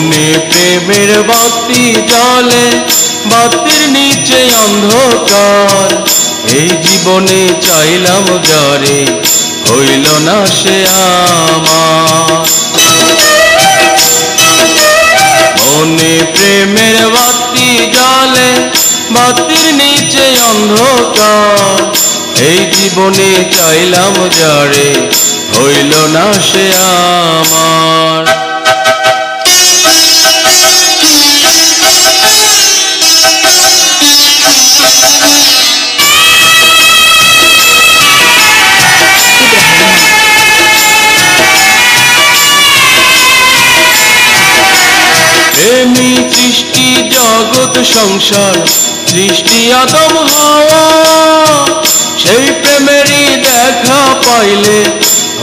মনে প্রেমের বাতি জ্বলে, বাতির নিচে অন্ধকার। এই জীবনে চাইলাম যারে, হইল না সে আমার। মনে প্রেমের বাতি জ্বলে, বাতির নিচে অন্ধকার। এই জীবনে চাইলাম যারে, হইল না সে আমার। প্রেমী সৃষ্টি জগৎ সংসার, সৃষ্টি আদম হাওয়া। সেই প্রেমেরই দেখা পাইলে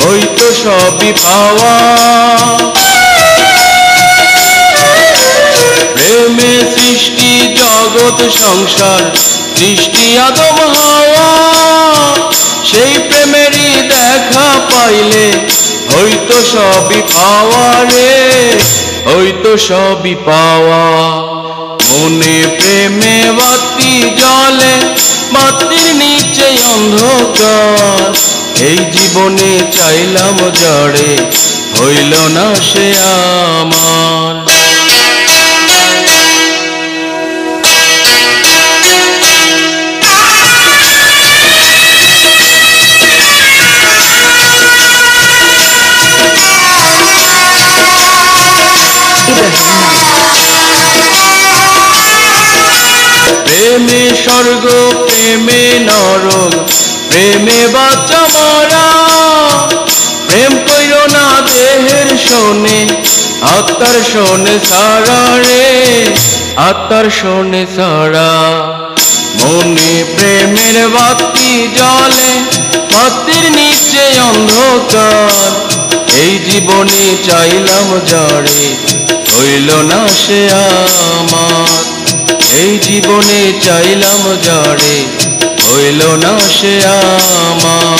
হয়তো সবই পাওয়া। প্রেমে সৃষ্টি জগৎ সংসার, সৃষ্টি আদম হাওয়া। সেই প্রেমেরই দেখা পাইলে হয়তো সবই পাওয়া রে, হয়তো সবই পাওয়া। মনে প্রেমে বাতি জ্বলে, বাতির নিচে অন্ধকার। এই জীবনে চাইলাম যারে, হইল না সে আমার। প্রেমে স্বর্গ, প্রেমে নরক, প্রেমে বাচ্চা মরা। প্রেম কইর না দেহের শোনে, আত্মার শোনে সারা রে, আত্মার শোনে সারা। মনে প্রেমের বাতি জ্বলে, বাতির নিচে অন্ধকার। এই জীবনে চাইলাম যারে, হইল না সে আমার। এই জীবনে চাইলাম যারে, হইল না সে আমার।